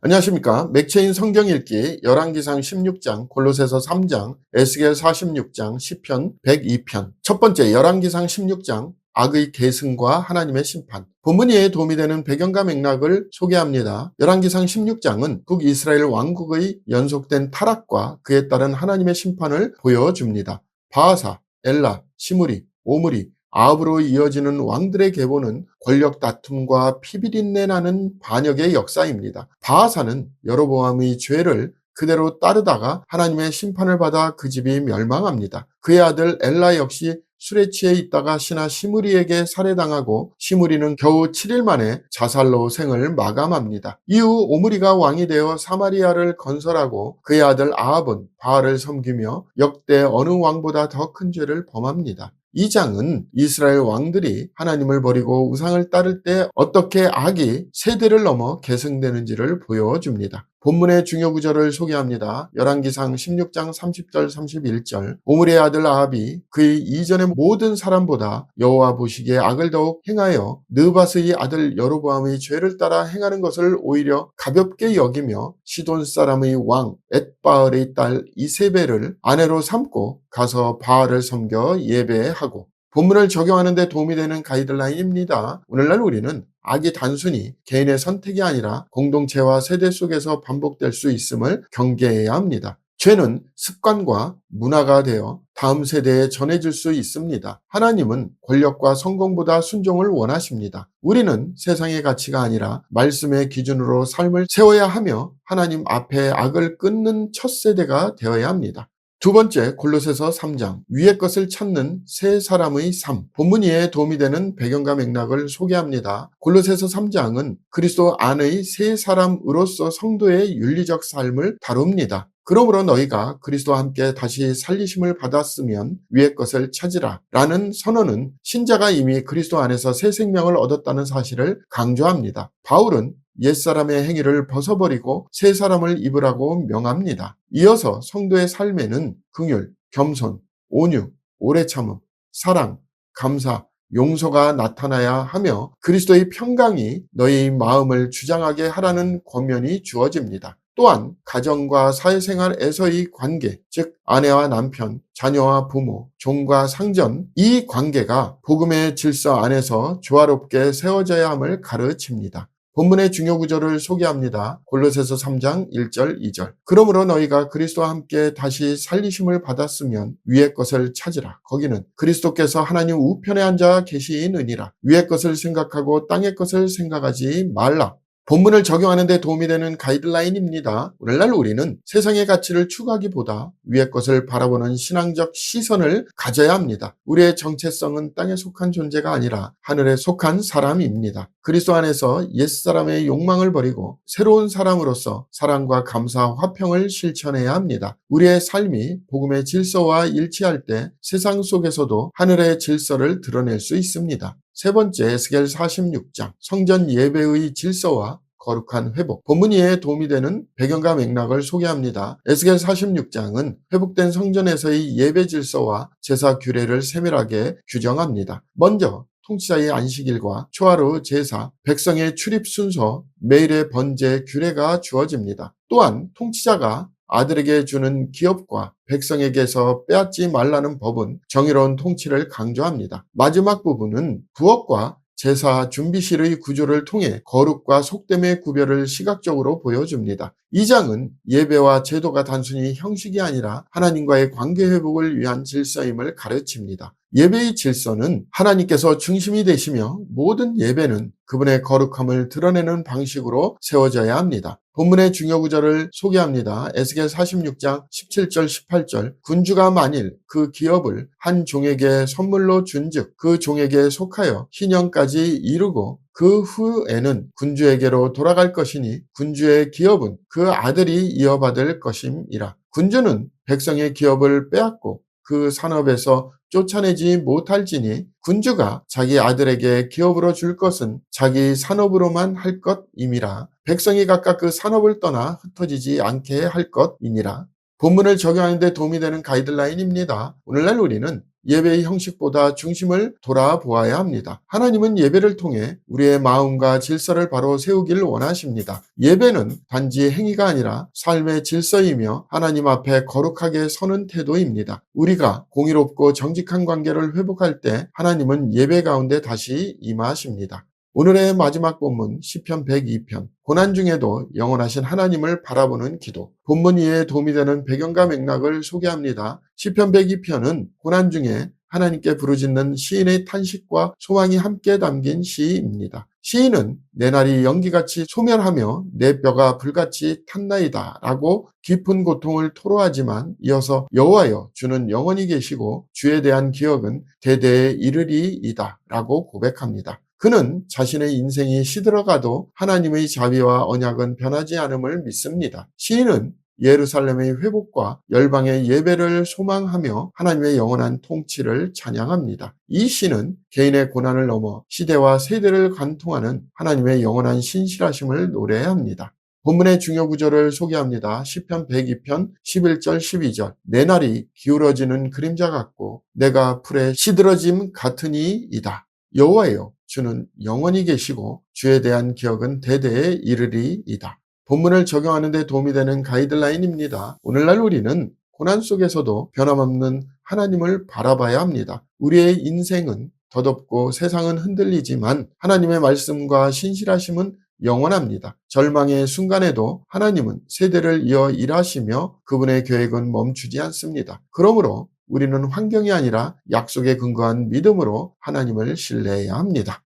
안녕하십니까. 맥체인 성경 읽기 열왕기상 16장, 골로새서 3장, 에스겔 46장, 시편 102편. 첫 번째, 열왕기상 16장, 악의 계승과 하나님의 심판. 본문 이해에 도움이 되는 배경과 맥락을 소개합니다. 열왕기상 16장은 북이스라엘 왕국의 연속된 타락과 그에 따른 하나님의 심판을 보여줍니다. 바하사, 엘라, 시므리, 오므리, 아합으로 이어지는 왕들의 계보는 권력 다툼과 피비린내 나는 반역의 역사입니다. 바하사는 여로보암의 죄를 그대로 따르다가 하나님의 심판을 받아 그 집이 멸망합니다. 그의 아들 엘라 역시 술에 취해 있다가 신하 시므리에게 살해당하고 시므리는 겨우 7일 만에 자살로 생을 마감합니다. 이후 오므리가 왕이 되어 사마리아를 건설하고 그의 아들 아합은 바알을 섬기며 역대 어느 왕보다 더 큰 죄를 범합니다. 이 장은 이스라엘 왕들이 하나님을 버리고 우상을 따를 때 어떻게 악이 세대를 넘어 계승되는지를 보여줍니다. 본문의 중요 구절을 소개합니다. 열왕기상 16장 30절 31절. 오므리의 아들 아합이 그의 이전의 모든 사람보다 여호와 보시기에 악을 더욱 행하여 느밧의 아들 여로보암의 죄를 따라 행하는 것을 오히려 가볍게 여기며 시돈 사람의 왕 엣바알의 딸 이세벨을 아내로 삼고 가서 바알을 섬겨 예배하고. 본문을 적용하는 데 도움이 되는 가이드라인입니다. 오늘날 우리는 악이 단순히 개인의 선택이 아니라 공동체와 세대 속에서 반복될 수 있음을 경계해야 합니다. 죄는 습관과 문화가 되어 다음 세대에 전해질 수 있습니다. 하나님은 권력과 성공보다 순종을 원하십니다. 우리는 세상의 가치가 아니라 말씀의 기준으로 삶을 세워야 하며 하나님 앞에 악을 끊는 첫 세대가 되어야 합니다. 두 번째, 골로새서 3장, 위의 것을 찾는 세 사람의 삶. 본문 이해에 도움이 되는 배경과 맥락을 소개합니다. 골로새서 3장은 그리스도 안의 세 사람으로서 성도의 윤리적 삶을 다룹니다. 그러므로 너희가 그리스도와 함께 다시 살리심을 받았으면 위의 것을 찾으라 라는 선언은 신자가 이미 그리스도 안에서 새 생명을 얻었다는 사실을 강조합니다. 바울은 옛사람의 행위를 벗어버리고 새 사람을 입으라고 명합니다. 이어서 성도의 삶에는 긍휼, 겸손, 온유, 오래 참음, 사랑, 감사, 용서가 나타나야 하며 그리스도의 평강이 너희 마음을 주장하게 하라는 권면이 주어집니다. 또한 가정과 사회생활에서의 관계, 즉 아내와 남편, 자녀와 부모, 종과 상전, 이 관계가 복음의 질서 안에서 조화롭게 세워져야 함을 가르칩니다. 본문의 중요 구절을 소개합니다. 골로새서 3장 1절 2절. 그러므로 너희가 그리스도와 함께 다시 살리심을 받았으면 위의 것을 찾으라. 거기는 그리스도께서 하나님 우편에 앉아 계시느니라. 위의 것을 생각하고 땅의 것을 생각하지 말라. 본문을 적용하는 데 도움이 되는 가이드라인입니다. 오늘날 우리는 세상의 가치를 추구하기보다 위의 것을 바라보는 신앙적 시선을 가져야 합니다. 우리의 정체성은 땅에 속한 존재가 아니라 하늘에 속한 사람입니다. 그리스도 안에서 옛사람의 욕망을 버리고 새로운 사람으로서 사랑과 감사, 화평을 실천해야 합니다. 우리의 삶이 복음의 질서와 일치할 때 세상 속에서도 하늘의 질서를 드러낼 수 있습니다. 세 번째, 에스겔 46장, 성전 예배의 질서와 거룩한 회복. 본문 이해에 도움이 되는 배경과 맥락을 소개합니다. 에스겔 46장은 회복된 성전에서의 예배 질서와 제사 규례를 세밀하게 규정합니다. 먼저 통치자의 안식일과 초하루 제사, 백성의 출입 순서, 매일의 번제 규례가 주어집니다. 또한 통치자가 아들에게 주는 기업과 백성에게서 빼앗지 말라는 법은 정의로운 통치를 강조합니다. 마지막 부분은 부엌과 제사 준비실의 구조를 통해 거룩과 속됨의 구별을 시각적으로 보여줍니다. 이 장은 예배와 제도가 단순히 형식이 아니라 하나님과의 관계 회복을 위한 질서임을 가르칩니다. 예배의 질서는 하나님께서 중심이 되시며 모든 예배는 그분의 거룩함을 드러내는 방식으로 세워져야 합니다. 본문의 중요 구절을 소개합니다. 에스겔 46장 17절 18절. 군주가 만일 그 기업을 한 종에게 선물로 준즉 그 종에게 속하여 희년까지 이루고 그 후에는 군주에게로 돌아갈 것이니 군주의 기업은 그 아들이 이어받을 것임이라. 군주는 백성의 기업을 빼앗고 그 산업에서 쫓아내지 못할지니 군주가 자기 아들에게 기업으로 줄 것은 자기 산업으로만 할 것임이라. 백성이 각각 그 산업을 떠나 흩어지지 않게 할 것이니라. 본문을 적용하는 데 도움이 되는 가이드라인입니다. 오늘날 우리는 예배의 형식보다 중심을 돌아보아야 합니다. 하나님은 예배를 통해 우리의 마음과 질서를 바로 세우길 원하십니다. 예배는 단지 행위가 아니라 삶의 질서이며 하나님 앞에 거룩하게 서는 태도입니다. 우리가 공의롭고 정직한 관계를 회복할 때 하나님은 예배 가운데 다시 임하십니다. 오늘의 마지막 본문 시편 102편 고난 중에도 영원하신 하나님을 바라보는 기도. 본문 이해에 도움이 되는 배경과 맥락을 소개합니다. 시편 102편은 고난 중에 하나님께 부르짖는 시인의 탄식과 소망이 함께 담긴 시입니다. 시인은 내 날이 연기같이 소멸하며 내 뼈가 불같이 탔나이다 라고 깊은 고통을 토로하지만 이어서 여호와여 주는 영원히 계시고 주에 대한 기억은 대대에 이르리이다 라고 고백합니다. 그는 자신의 인생이 시들어가도 하나님의 자비와 언약은 변하지 않음을 믿습니다. 시인은 예루살렘의 회복과 열방의 예배를 소망하며 하나님의 영원한 통치를 찬양합니다. 이 시는 개인의 고난을 넘어 시대와 세대를 관통하는 하나님의 영원한 신실하심을 노래합니다. 본문의 중요 구절을 소개합니다. 시편 102편 11절 12절 내 날이 기울어지는 그림자 같고 내가 풀에 시들어짐 같으니이다. 여호와여 주는 영원히 계시고 주에 대한 기억은 대대에 이르리이다. 본문을 적용하는 데 도움이 되는 가이드라인입니다. 오늘날 우리는 고난 속에서도 변함없는 하나님을 바라봐야 합니다. 우리의 인생은 덧없고 세상은 흔들리지만 하나님의 말씀과 신실하심은 영원합니다. 절망의 순간에도 하나님은 세대를 이어 일하시며 그분의 계획은 멈추지 않습니다. 그러므로 우리는 환경이 아니라 약속에 근거한 믿음으로 하나님을 신뢰해야 합니다.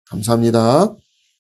감사합니다.